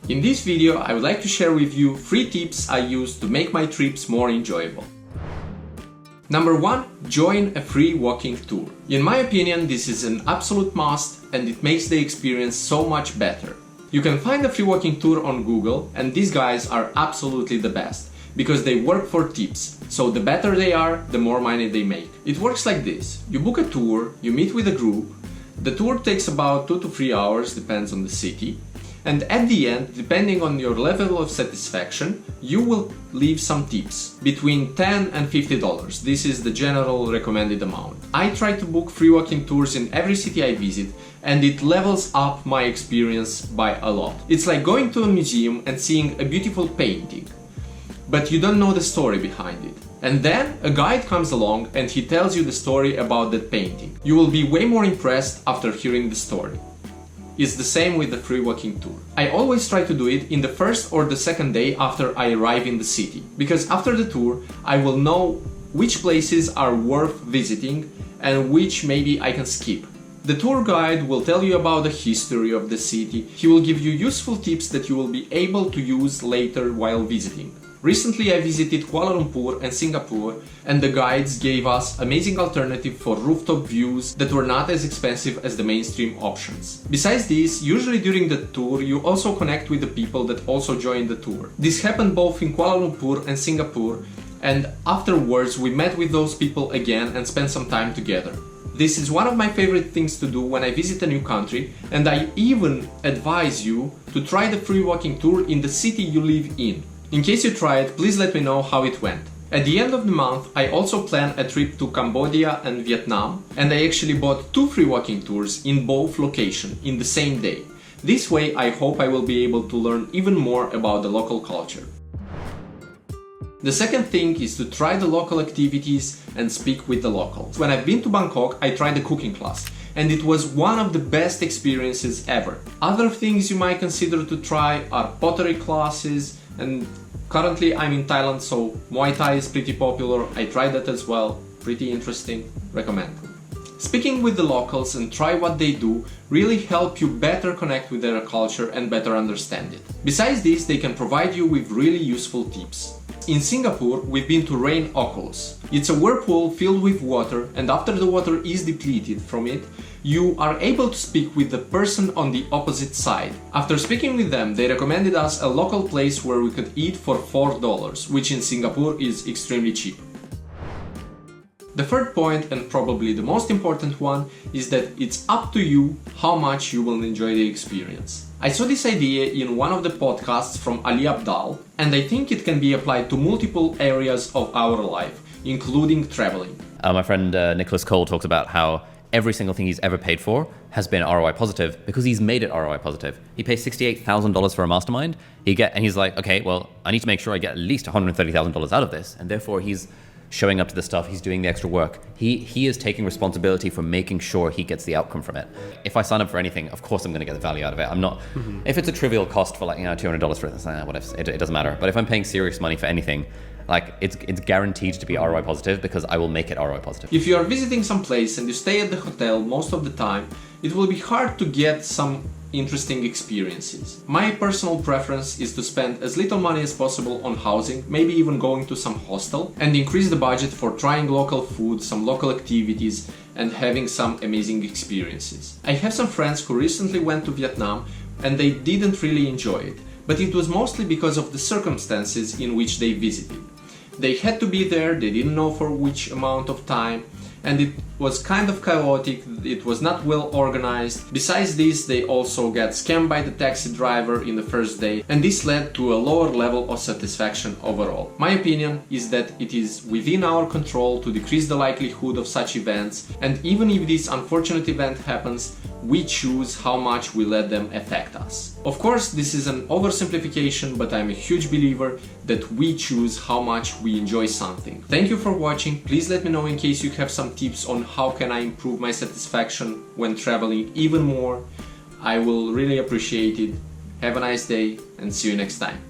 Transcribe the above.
In this video, I would like to share with you 3 tips I use to make my trips more enjoyable. Number 1. Join a free walking tour. In my opinion, this is an absolute must and it makes the experience so much better. You can find a free walking tour on Google, and these guys are absolutely the best because they work for tips. So the better they are, the more money they make. It works like this. You book a tour, you meet with a group. The tour takes about 2 to 3 hours, depends on the city. And at the end, depending on your level of satisfaction, you will leave some tips between $10 and $50. This is the general recommended amount. I try to book free walking tours in every city I visit, and it levels up my experience by a lot. It's like going to a museum and seeing a beautiful painting, but you don't know the story behind it. And then a guide comes along and he tells you the story about that painting. You will be way more impressed after hearing the story. It's the same with the free walking tour. I always try to do it in the first or the second day after I arrive in the city, because after the tour I will know which places are worth visiting and which maybe I can skip. The tour guide will tell you about the history of the city. He will give you useful tips that you will be able to use later while visiting. Recently I visited Kuala Lumpur and Singapore, and the guides gave us amazing alternative for rooftop views that were not as expensive as the mainstream options. Besides this, usually during the tour you also connect with the people that also joined the tour. This happened both in Kuala Lumpur and Singapore, and afterwards we met with those people again and spent some time together. This is one of my favorite things to do when I visit a new country, and I even advise you to try the free walking tour in the city you live in. In case you try it, please let me know how it went. At the end of the month, I also plan a trip to Cambodia and Vietnam, and I actually bought 2 free walking tours in both locations in the same day. This way, I hope I will be able to learn even more about the local culture. The second thing is to try the local activities and speak with the locals. When I've been to Bangkok, I tried the cooking class, and it was one of the best experiences ever. Other things you might consider to try are pottery classes, and currently I'm in Thailand, so Muay Thai is pretty popular. I tried that as well. Pretty interesting. Recommend. Speaking with the locals and try what they do really help you better connect with their culture and better understand it. Besides this, they can provide you with really useful tips. In Singapore, we've been to Rain Oculus. It's a whirlpool filled with water, and after the water is depleted from it, you are able to speak with the person on the opposite side. After speaking with them, they recommended us a local place where we could eat for $4, which in Singapore is extremely cheap. The third point, and probably the most important one, is that it's up to you how much you will enjoy the experience. I saw this idea in one of the podcasts from Ali Abdaal, and I think it can be applied to multiple areas of our life, including traveling. My friend Nicholas Cole talks about how every single thing he's ever paid for has been ROI positive because he's made it ROI positive. He pays $68,000 for a mastermind, and he's like, okay, well, I need to make sure I get at least $130,000 out of this, and therefore he's showing up to the stuff, he's doing the extra work. He is taking responsibility for making sure he gets the outcome from it. If I sign up for anything, of course I'm going to get the value out of it. I'm not, if it's a trivial cost for $200 for it, whatever, it doesn't matter. But if I'm paying serious money for anything, it's guaranteed to be ROI positive because I will make it ROI positive. If you are visiting some place and you stay at the hotel most of the time, it will be hard to get some interesting experiences. My personal preference is to spend as little money as possible on housing, maybe even going to some hostel, and increase the budget for trying local food, some local activities, and having some amazing experiences. I have some friends who recently went to Vietnam and they didn't really enjoy it, but it was mostly because of the circumstances in which they visited. They had to be there, they didn't know for which amount of time, and it was kind of chaotic, it was not well organized. Besides this, they also got scammed by the taxi driver in the first day, and this led to a lower level of satisfaction overall. My opinion is that it is within our control to decrease the likelihood of such events, and even if this unfortunate event happens, we choose how much we let them affect us. Of course, this is an oversimplification, but I'm a huge believer that we choose how much we enjoy something. Thank you for watching. Please let me know in case you have some tips on how can I improve my satisfaction when traveling even more. I will really appreciate it. Have a nice day and see you next time.